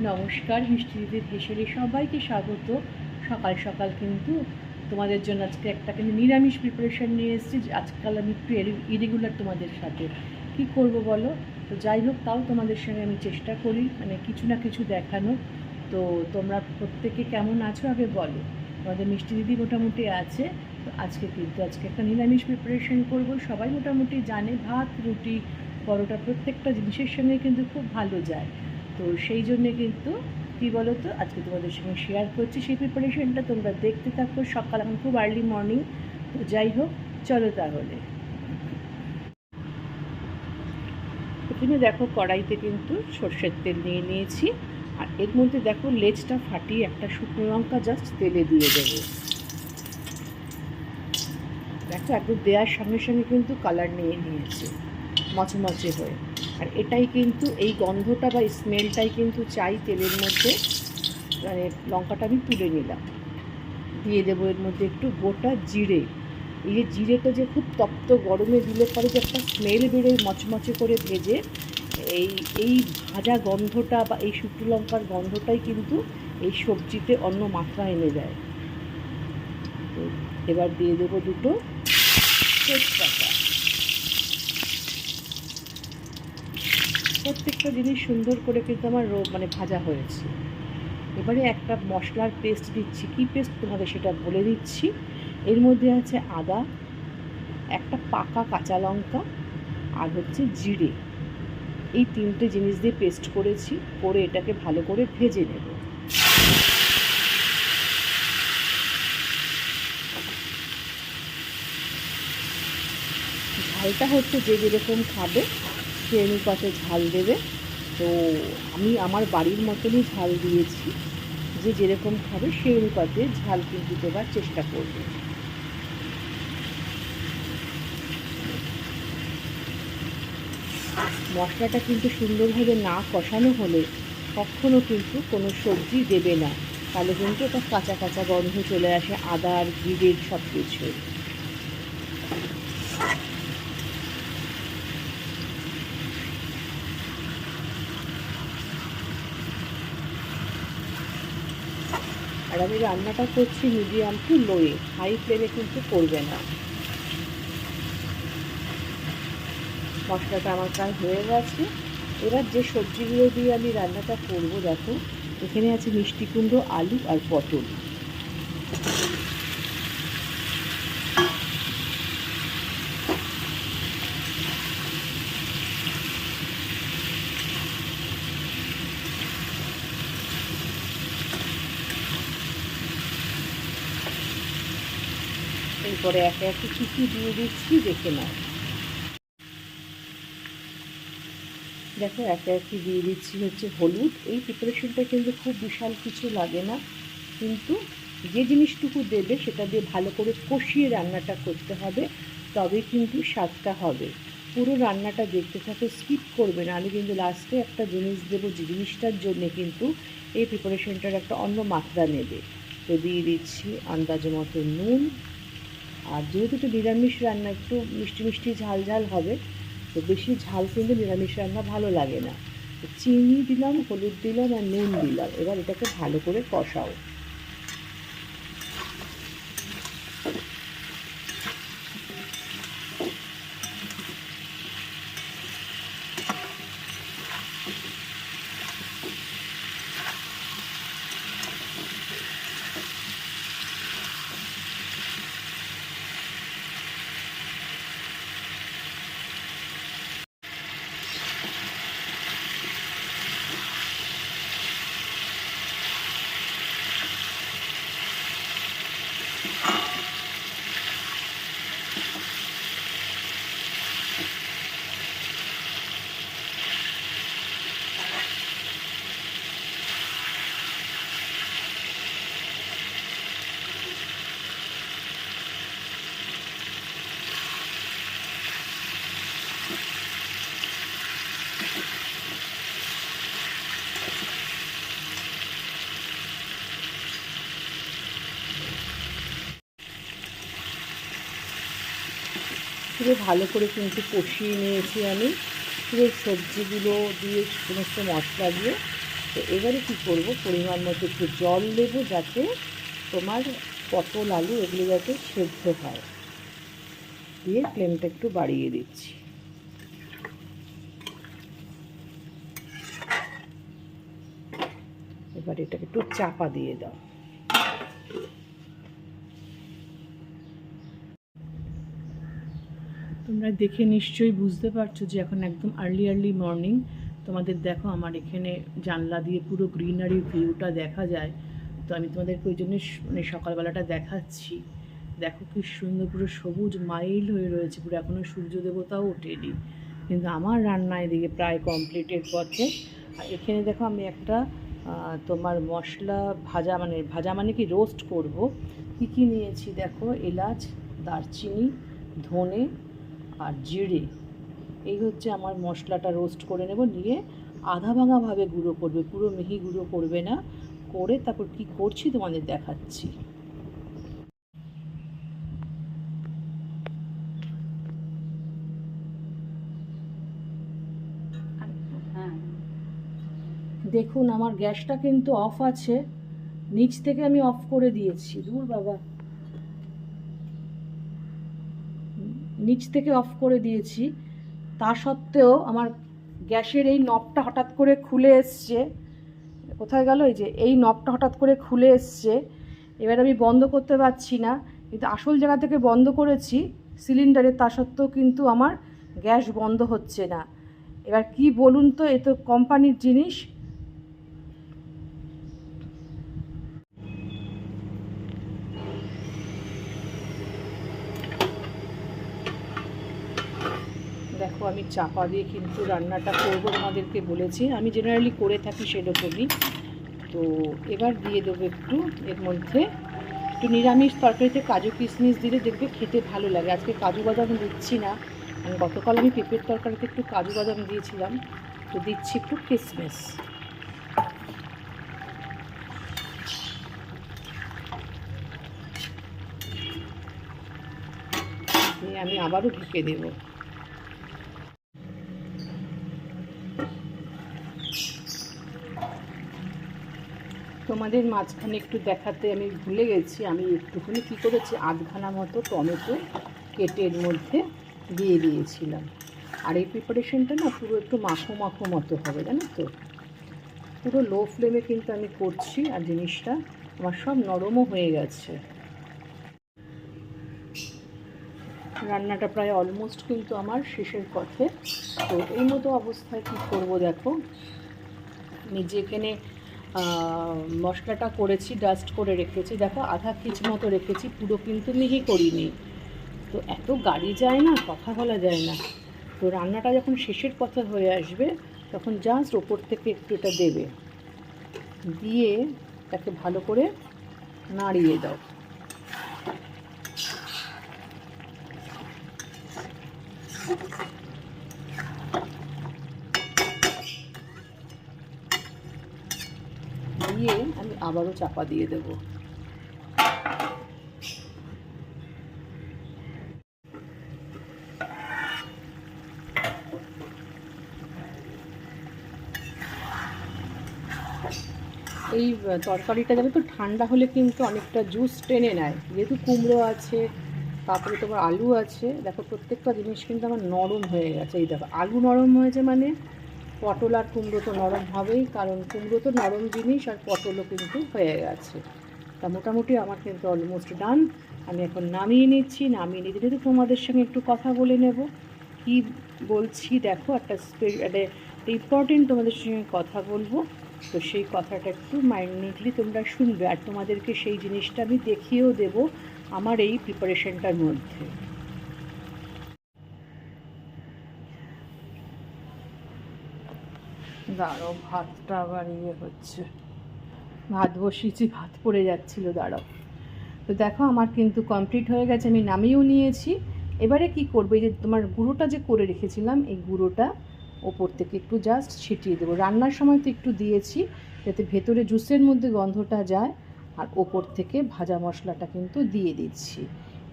নমস্কার, মিষ্টি দিদির হেসেলে সবাইকে স্বাগত। সকাল সকাল কিন্তু তোমাদের জন্য আজকে একটা কিন্তু নিরামিষ প্রিপারেশান নিয়ে এসেছি। আজকাল আমি একটু ইরেগুলার তোমাদের সাথে কি করব বলো। তো যাই হোক, তাও তোমাদের সঙ্গে আমি চেষ্টা করি মানে কিছু না কিছু দেখানো। তো তোমরা প্রত্যেকে কেমন আছো আগে বলো। তোমাদের মিষ্টি দিদি মোটামুটি আছে। তো আজকে একটা নিরামিষ প্রিপারেশান করব। সবাই মোটামুটি জানে ভাত, রুটি, পরোটা প্রত্যেকটা জিনিসের সঙ্গে কিন্তু খুব ভালো যায়। তো সেই জন্যে কিন্তু কী বলো তো, আজকে তোমাদের সঙ্গে শেয়ার করছি সেই প্রিপারেশনটা। তোমরা দেখতে থাকো। সকাল এখন খুব আর্লি মর্নিং। তো যাই হোক, চলো তাহলে। প্রথমে দেখো কড়াইতে কিন্তু সর্ষের তেল নিয়ে নিয়েছি, আর এর মধ্যে দেখো লেজটা ফাটিয়ে একটা শুকনো লঙ্কা জাস্ট তেলে দিয়ে দেবো। দেখো একদম দেওয়ার সঙ্গে সঙ্গে কিন্তু কালার নিয়ে নিয়েছে মচমচে হয়ে। আর এটাই কিন্তু এই গন্ধটা বা স্মেলটাই কিন্তু চাই তেলের মধ্যে। মানে লঙ্কাটা আমি তুলে নিলাম, দিয়ে দেবো এর মধ্যে একটু গোটা জিরে। এই যে জিরেটা যে খুব তপ্ত গরমে দিলে পরে যে একটা স্মেল বেরোয় মচমচে করে ভেজে, এই এই ভাজা গন্ধটা বা এই শুকনো লঙ্কার গন্ধটাই কিন্তু এই সবজিতে অন্য মাত্রা এনে দেয়। তো এবার দিয়ে দেবো দুটো তেজপাতা। প্রত্যেকটা জিনিস সুন্দর করে কিন্তু আমার মানে ভাজা হয়েছে। এবারে একটা মশলার পেস্ট দিচ্ছি। কী পেস্ট তোমাদের সেটা বলে দিচ্ছি। এর মধ্যে আছে আদা, একটা পাকা কাঁচা লঙ্কা, আর হচ্ছে জিরে। এই তিনটে জিনিস দিয়ে পেস্ট করেছি, করে এটাকে ভালো করে ভেজে নেব। ঝালটা হচ্ছে যে যেরকম খাবে সে অনুপাতে ঝাল দেবে। তো আমি আমার বাড়ির মতনই ঝাল দিয়েছি। যে যেরকম খাবে সেই অনুপাতে ঝাল কিন্তু দেওয়ার চেষ্টা করবে। মশলাটা কিন্তু সুন্দরভাবে না কষানো হলে কখনও কিন্তু কোনো সবজি দেবে না, তাহলে কিন্তু একটা কাঁচা কাঁচা গন্ধ চলে আসে আদা আর জিরের সব কিছু। আর আমি রান্নাটা করছি মিডিয়াম টু লোয়ে, হাই ফ্লেমে কিন্তু করবে না। মশলাটা আমার প্রায় হয়ে গেছে। এবার যে সবজিগুলো দিয়ে আমি রান্নাটা করব, দেখো এখানে আছে মিষ্টি কুমড়ো, আলু আর পটল। এরপরে একে একে কী কী দিয়ে দিচ্ছি দেখে নাও। দেখো একে একে দিয়ে দিচ্ছি হচ্ছে হলুদ। এই প্রিপারেশনটা কিন্তু খুব বিশাল কিছু লাগে না, কিন্তু যে জিনিসটুকু দেবে সেটা দিয়ে ভালো করে কষিয়ে রান্নাটা করতে হবে, তবে কিন্তু স্বাদটা হবে। পুরো রান্নাটা দেখতে থাকো, স্কিপ করবে না। আমি কিন্তু লাস্টে একটা জিনিস দেবো, যে জিনিসটার জন্যে কিন্তু এই প্রিপারেশনটার একটা অন্য মাত্রা নেবে। তো দিয়ে দিচ্ছি আন্দাজ মতো নুন। আর যেহেতু একটু নিরামিষ রান্না, একটু মিষ্টি মিষ্টি ঝাল ঝাল হবে, তো বেশি ঝাল কিন্তু নিরামিষ রান্না ভালো লাগে না। চিনি দিলাম, হলুদ দিলাম আর নুন দিলাম। এবার এটাকে ভালো করে কষাও। পুরো ভালো করে কিন্তু কষিয়ে নিয়েছি আমি, পুরো সবজিগুলো দিয়ে সমস্ত মশলা দিয়ে। তো এবারে কী করবো, পরিমাণ মতো একটু জল দেবো যাতে তোমার পটল আলু এগুলো যাতে সেদ্ধ হয়। দিয়ে ফ্লেমটা একটু বাড়িয়ে দিচ্ছি। এবার এটাকে একটু চাপা দিয়ে দাও। তোমরা দেখে নিশ্চয়ই বুঝতে পারছো যে এখন একদম আর্লি মর্নিং। তোমাদের দেখো আমার এখানে জানলা দিয়ে পুরো গ্রিনারি ভিউটা দেখা যায়। তো আমি তোমাদেরকে ওই জন্য মানে সকালবেলাটা দেখাচ্ছি। দেখো কি সুন্দর, পুরো সবুজ মাইল হয়ে রয়েছে, পুরো এখনও সূর্য দেবতাও ওঠেনি, কিন্তু আমার রান্না এদিকে প্রায় কমপ্লিটের পথে। আর এখানে দেখো আমি একটা তোমার মশলা ভাজা মানে কি রোস্ট করব। কী নিয়েছি দেখো, এলাচ, দারচিনি, ধনে আর জিরে, এই হচ্ছে আমার মশলাটা রোস্ট করে নেব। নিয়ে আধা ভাঙাভাবে গুঁড়ো করবে, পুরো মিহি গুঁড়ো করবে না। করে তারপর কি করছি তোমাদের দেখাচ্ছি। দেখুন আমার গ্যাসটা কিন্তু অফ আছে, নিচ থেকে আমি অফ করে দিয়েছি। দূর বাবা, নিচ থেকে অফ করে দিয়েছি, তা সত্ত্বেও আমার গ্যাসের এই নবটা হঠাৎ করে খুলে এসছে। কোথায় গেল? এই যে এই নবটা হঠাৎ করে খুলে এসছে। এবার আমি বন্ধ করতে পারছি না, কিন্তু আসল জায়গা থেকে বন্ধ করেছি সিলিন্ডারে, তা সত্ত্বেও কিন্তু আমার গ্যাস বন্ধ হচ্ছে না। এবার কি বলুন তো, এ তো কোম্পানির জিনিস। দেখো আমি চাপা দিয়ে কিন্তু রান্নাটা করবো, তোমাদেরকে বলেছি, আমি জেনারেলি করে থাকি সেরকমই। তো এবার দিয়ে দেবো একটু এর মধ্যে একটু নিরামিষ তরকারিতে কাজু কিশমিশ দিলে দেখবে খেতে ভালো লাগে। আজকে কাজু বাদাম দিচ্ছি না, কারণ গতকাল আমি পেঁপের তরকারিতে একটু কাজু বাদাম দিয়েছিলাম, তো দিচ্ছি একটু কিশমিশ। দিয়ে আমি আবারও ঢেকে দেবো। তোমাদের মাঝখানে একটু দেখাতে আমি ভুলে গেছি, আমি একটুখানি কী করেছি, আধখানা মতো টমেটো কেটে এর মধ্যে দিয়ে দিয়েছিলাম। আর এই প্রিপারেশনটা না পুরো একটু মাখো মাখো মতো হবে, জানো তো। পুরো লো ফ্লেমে কিন্তু আমি করছি, আর জিনিসটা আমার সব নরমও হয়ে গেছে। রান্নাটা প্রায় অলমোস্ট কিন্তু আমার শেষের পথে। তো এই মতো অবস্থায় কী করবো দেখো, আমি যেখানে মশলাটা করেছি ডাস্ট করে রেখেছি, দেখো আধা পিচ মতো রেখেছি, পুরো কিন্তু মিহি করিনি। তো এত গাড়ি যায় না, কথা বলা যায় না। তো রান্নাটা যখন শেষের পথে হয়ে আসবে তখন জাস্ট ওপর থেকে একটু এটা দেবে, দিয়ে তাকে ভালো করে নাড়িয়ে দাও। দিয়ে আমি আবারও চাপা দিয়ে দেবো। এই তরকারিটা যাবে তো ঠান্ডা হলে কিন্তু অনেকটা জুস টেনে নেয়, যেহেতু কুমড়ো আছে, তারপরে তোমার আলু আছে। দেখো প্রত্যেকটা জিনিস কিন্তু আমার নরম হয়ে গেছে। এই দেখো আলু নরম হয়েছে, মানে পটল আর কুমড়ো তো নরম হবেই, কারণ কুমড়ো তো নরম জিনিস, আর পটলও কিন্তু হয়ে গেছে। তা মোটামুটি আমার কিন্তু অলমোস্ট ডান। আমি এখন নামিয়ে নিচ্ছি। নামিয়ে নিতে নিতে তোমাদের সঙ্গে একটু কথা বলে নেব। কি বলছি দেখো, একটা ইম্পর্টেন্ট তোমাদের সঙ্গে কথা বলবো, তো সেই কথাটা একটু মাইন্যুটলি তোমরা শুনবে, আর তোমাদেরকে সেই জিনিসটা আমি দেখিয়েও দেব আমার এই প্রিপারেশনটার মধ্যে। দাঁড়াও, ভাতটা আবার হচ্ছে, ভাত বসিয়েছি, ভাত পড়ে যাচ্ছিলো, দাঁড়াও। তো দেখো আমার কিন্তু কমপ্লিট হয়ে গেছে, আমি নামিয়েও নিয়েছি। এবারে কি করবে, যে তোমার গুঁড়োটা যে করে রেখেছিলাম, এই গুঁড়োটা ওপর থেকে একটু জাস্ট ছিটিয়ে দেবো। রান্নার সময় তো একটু দিয়েছি যাতে ভেতরে জুসের মধ্যে গন্ধটা যায়, আর ওপর থেকে ভাজা মশলাটা কিন্তু দিয়ে দিচ্ছি।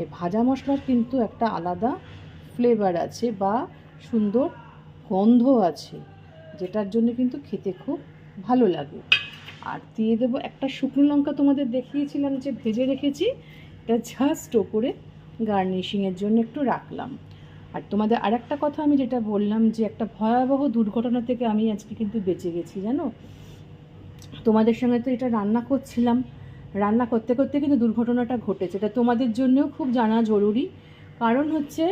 এই ভাজা মশলার কিন্তু একটা আলাদা ফ্লেভার আছে বা সুন্দর গন্ধ আছে, যেটার জন্য কিন্তু খেতে খুব ভালো লাগে। আর দিয়ে দেবো একটা শুকনো লঙ্কা, তোমাদের দেখিয়েছিলাম যে ভেজে রেখেছি, এটা জাস্ট ওপরে গার্নিশিংয়ের জন্য একটু রাখলাম। আর তোমাদের আরেকটা কথা আমি যেটা বললাম যে একটা ভয়াবহ দুর্ঘটনা থেকে আমি আজকে কিন্তু বেঁচে গেছি জানো। তোমাদের সঙ্গে তো এটা রান্না করছিলাম, রান্না করতে করতে কিন্তু দুর্ঘটনাটা ঘটেছে। এটা তোমাদের জন্যও খুব জানা জরুরি। কারণ হচ্ছে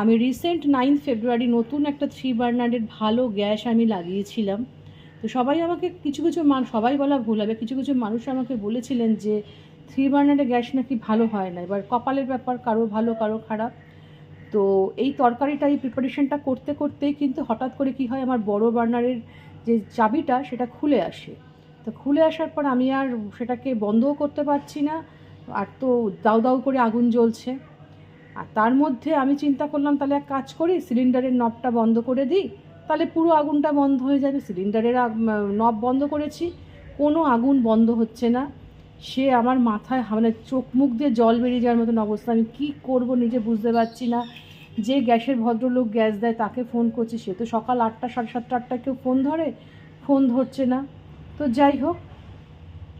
আমি রিসেন্ট 9 ফেব্রুয়ারি নতুন একটা 3 বার্নারের ভালো গ্যাস আমি লাগিয়েছিলাম। তো সবাই আমাকে কিছু কিছু সবাই বলা ভুল হবে, কিছু কিছু মানুষ আমাকে বলেছিলেন যে 3 বার্নারের গ্যাস নাকি ভালো হয় না। এবার কপালের ব্যাপার, কারো ভালো কারো খারাপ। তো এই তরকারিটা, এই প্রিপারেশনটা করতে করতেই কিন্তু হঠাৎ করে কি হয়, আমার বড় বার্নারের যে চাবিটা সেটা খুলে আসে। তো খুলে আসার পর আমি আর সেটাকে বন্ধও করতে পারছি না, আর তো দাউ দাউ করে আগুন জ্বলছে। আর তার মধ্যে আমি চিন্তা করলাম তাহলে এক কাজ করি, সিলিন্ডারের নবটা বন্ধ করে দিই, তাহলে পুরো আগুনটা বন্ধ হয়ে যাবে। সিলিন্ডারের নব বন্ধ করেছি, কোনো আগুন বন্ধ হচ্ছে না। সে আমার মাথায় মানে চোখ মুখ দিয়ে জল বেরিয়ে যাওয়ার মতন অবস্থা। আমি কী করব নিজে বুঝতে পারছি না। যে গ্যাসের ভদ্রলোক গ্যাস দেয় তাকে ফোন করছি, সে তো সকাল 8টা, 7:30, 8টায় কেউ ফোন ধরে, ফোন ধরছে না। তো যাই হোক,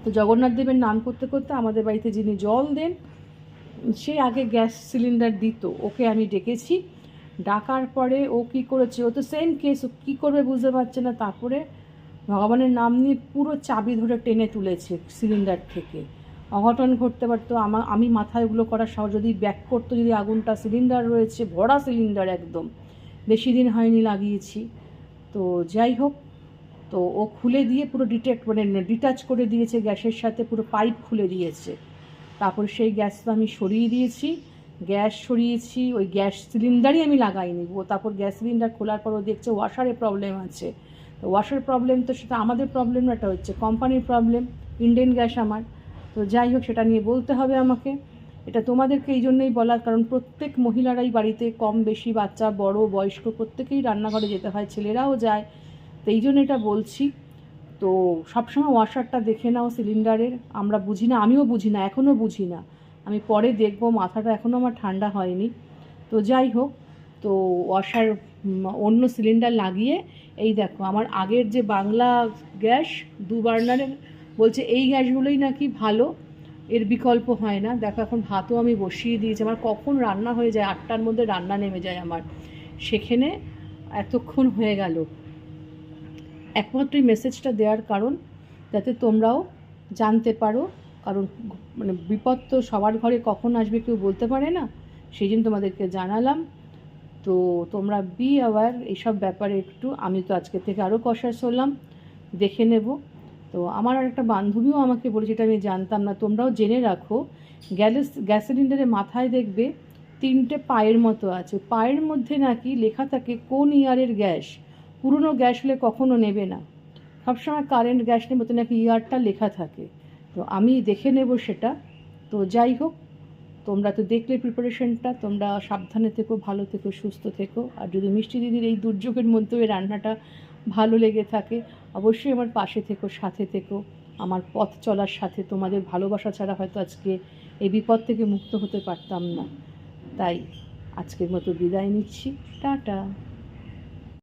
তো জগন্নাথ দেবের নাম করতে করতে আমাদের বাড়িতে যিনি জল দেন সে আগে গ্যাস সিলিন্ডার দিত, ওকে আমি ডেকেছি। ডাকার পরে ও কী করেছে, ও তো সেম কেস, ও কী করবে বুঝতে পারছে না। তারপরে ভগবানের নাম নিয়ে পুরো চাবি ধরে টেনে তুলেছে সিলিন্ডার থেকে। অঘটন ঘটতে পারতো। আমি মাথায় ওগুলো করার সাহস, যদি ব্যাক করতো, যদি আগুনটা, সিলিন্ডার রয়েছে ভরা সিলিন্ডার একদম, বেশি দিন হয়নি লাগিয়েছি। তো যাই হোক, তো ও খুলে দিয়ে পুরো ডিটাচ করে দিয়েছে গ্যাসের সাথে, পুরো পাইপ খুলে দিয়েছে। তারপর সেই গ্যাস তো আমি সরিয়ে দিয়েছি, গ্যাস সরিয়েছি, ওই গ্যাস সিলিন্ডারই আমি লাগাইনি। ও তারপর গ্যাস সিলিন্ডার খোলার পর ও দেখছে ওয়াশারে প্রবলেম আছে। তো ওয়াশার প্রবলেম তো সেটা আমাদের প্রবলেম না, এটা হচ্ছে কোম্পানির প্রবলেম, ইন্ডেন গ্যাস আমার। তো যাই হোক, সেটা নিয়ে বলতে হবে আমাকে। এটা তোমাদেরকে এই জন্যই বলার কারণ, প্রত্যেক মহিলারাই বাড়িতে কম বেশি, বাচ্চা বড় বয়স্ক প্রত্যেকেই রান্নাঘরে যেতে হয়, ছেলেরাও যায়। তো এই জন্য এটা বলছি। তো সবসময় ওয়াশারটা দেখে নাও সিলিন্ডারের। আমরা বুঝি না, আমিও বুঝি না, এখনও বুঝি না। আমি পরে দেখব, মাথাটা এখনও আমার ঠান্ডা হয়নি। তো যাই হোক, তো ওয়াশার অন্য সিলিন্ডার লাগিয়ে, এই দেখো আমার আগের যে বাংলা গ্যাস 2 বার্নারের, বলছে এই গ্যাসগুলোই নাকি ভালো, এর বিকল্প হয় না। দেখো এখন ভাতও আমি বসিয়ে দিয়েছি, আমার কখন রান্না হয়ে যায়, 8টার মধ্যে রান্না নেমে যায় আমার, সেখানে এতক্ষণ হয়ে গেল। একমাত্র এই মেসেজটা দেওয়ার কারণ যাতে তোমরাও জানতে পারো, কারণ মানে বিপদ তো সবার ঘরে কখন আসবে কেউ বলতে পারে না, সেই জন্য তোমাদেরকে জানালাম। তো তোমরা বি অ্যাওয়ার এইসব ব্যাপারে একটু। আমি তো আজকে থেকে আরও কশাস হলাম, দেখে নেব। তো আমার আর একটা বান্ধবীও আমাকে বলেছে, এটা আমি জানতাম না, তোমরাও জেনে রাখো। গ্যাস সিলিন্ডারের মাথায় দেখবে 3টে পায়ের মতো আছে, পায়ের মধ্যে নাকি লেখা থাকে কোন ইয়ারের গ্যাস। পুরনো গ্যাস হলে কখনও নেবে না, সবসময় কারেন্ট গ্যাস নেবে, তো নাকি ইয়ারটা লেখা থাকে। তো আমি দেখে নেব সেটা। তো যাই হোক, তোমরা তো দেখলে প্রিপারেশনটা, তোমরা সাবধানে থেকো, ভালো থেকো, সুস্থ থেকো। আর যদি মিষ্টি দিদির এই দুর্যোগের মধ্যেও এই রান্নাটা ভালো লেগে থাকে, অবশ্যই আমার পাশে থেকো, সাথে থেকো, আমার পথ চলার সাথে। তোমাদের ভালোবাসা ছাড়া হয়তো আজকে এই বিপদ থেকে মুক্ত হতে পারতাম না। তাই আজকের মতো বিদায় নিচ্ছি, টাটা।